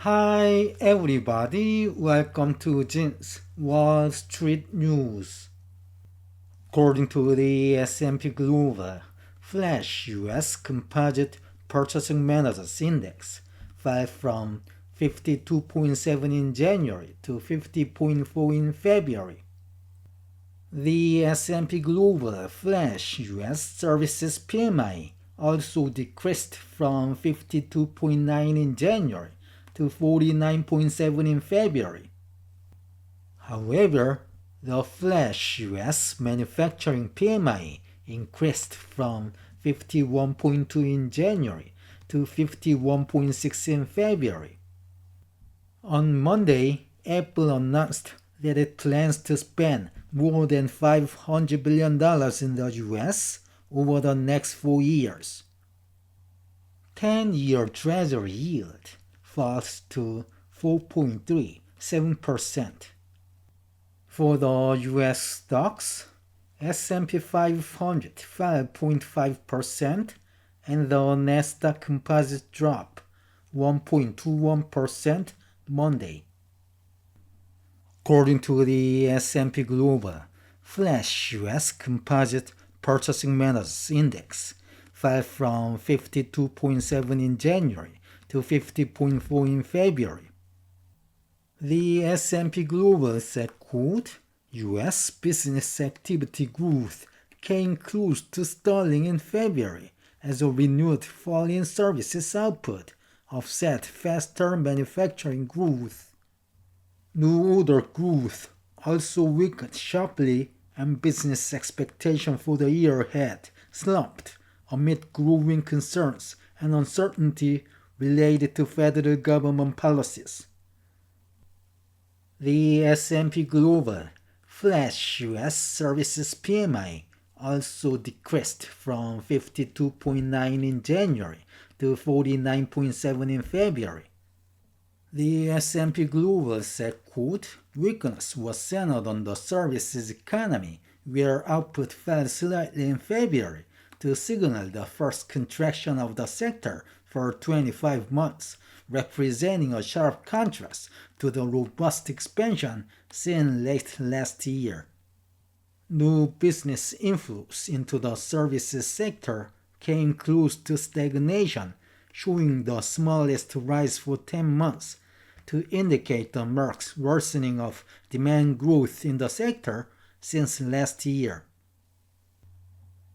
Hi everybody, welcome to Jin's Wall Street News. According to the S&P Global Flash US Composite Purchasing Managers Index, fell from 52.7 in January to 50.4 in February. The S&P Global Flash US Services PMI also decreased from 52.9 in January to 49.7 in February. However, the Flash US Manufacturing PMI increased from 51.2 in January to 51.6 in February. On Monday, Apple announced that it plans to spend more than $500 billion in the US over the next 4 years. 10-year Treasury yield falls to 4.37%. For the US stocks, S&P 500 fell 0.5% and the Nasdaq composite dropped 1.21% Monday. According to the S&P Global Flash US Composite Purchasing Managers Index, fell from 52.7 in January to 50.4 in February. The S&P Global said, quote, U.S. business activity growth came close to stalling in February as a renewed fall in services output offset faster manufacturing growth. New order growth also weakened sharply and business expectation for the year ahead slumped amid growing concerns and uncertainty related to federal government policies. The S&P Global Flash US Services PMI also decreased from 52.9 in January to 49.7 in February. The S&P Global said, quote, weakness was centered on the services economy, where output fell slightly in February to signal the first contraction of the sector for 25 months, representing a sharp contrast to the robust expansion seen late last year. New business inflows into the services sector came close to stagnation, showing the smallest rise for 10 months, to indicate the marked worsening of demand growth in the sector since last year.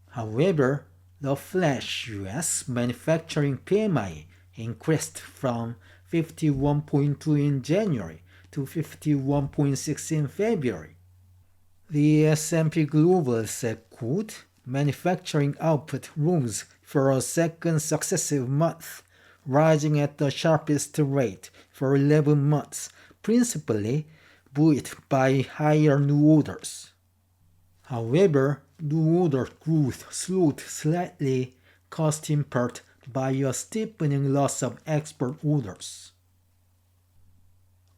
However, the Flash US Manufacturing PMI increased from 51.2 in January to 51.6 in February. The S&P Global said, quote, manufacturing output rose for a second successive month, rising at the sharpest rate for 11 months, principally buoyed by higher new orders. However, new order growth slowed slightly, caused in part by a steepening loss of export orders.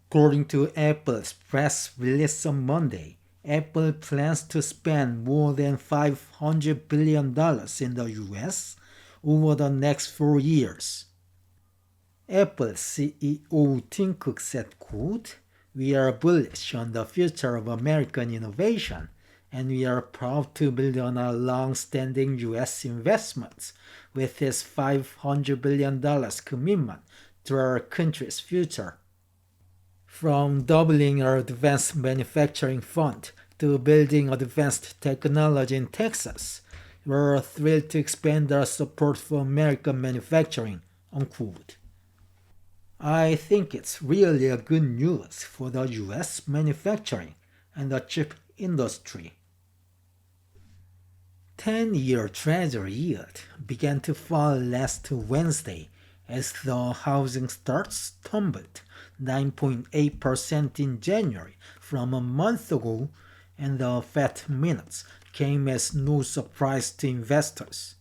According to Apple's press release on Monday, Apple plans to spend more than $500 billion in the US over the next 4 years. Apple CEO Tim Cook said, quote, we are bullish on the future of American innovation, and we are proud to build on our long-standing U.S. investments with this $500 billion commitment to our country's future. From doubling our advanced manufacturing fund to building advanced technology in Texas, we're thrilled to expand our support for American manufacturing, unquote. I think it's really a good news for the US manufacturing and the chip industry. 10-year Treasury yield began to fall last Wednesday as the housing starts tumbled 9.8% in January from a month ago, and the Fed minutes came as no surprise to investors.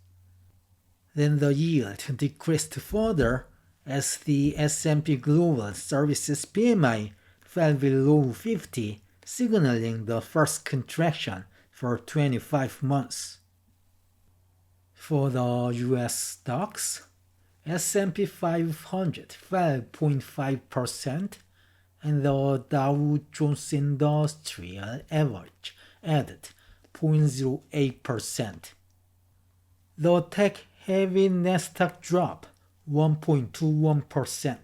Then the yield decreased further as the S&P Global Services PMI fell below 50, signaling the first contraction for 25 months. For the US stocks, S&P 500 fell 0.5%, and the Dow Jones Industrial Average added 0.08%. The tech-heavy Nasdaq dropped 1.21%.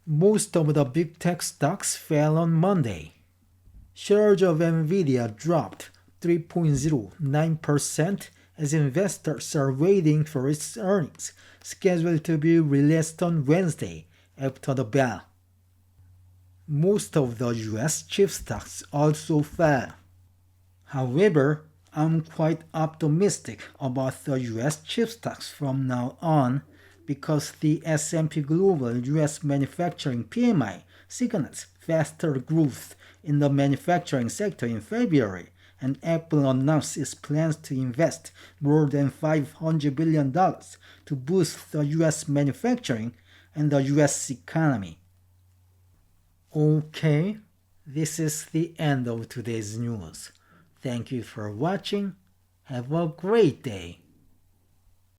Most of the big tech stocks fell on Monday. Shares of Nvidia dropped 3.09% as investors are waiting for its earnings, scheduled to be released on Wednesday after the bell. Most of the US chip stocks also fell. However, I'm quite optimistic about the US chip stocks from now on because the S&P Global US Manufacturing PMI signals faster growth in the manufacturing sector in February, and Apple announced its plans to invest more than $500 billion to boost the US manufacturing and the US economy. Okay, this is the end of today's news. Thank you for watching. Have a great day.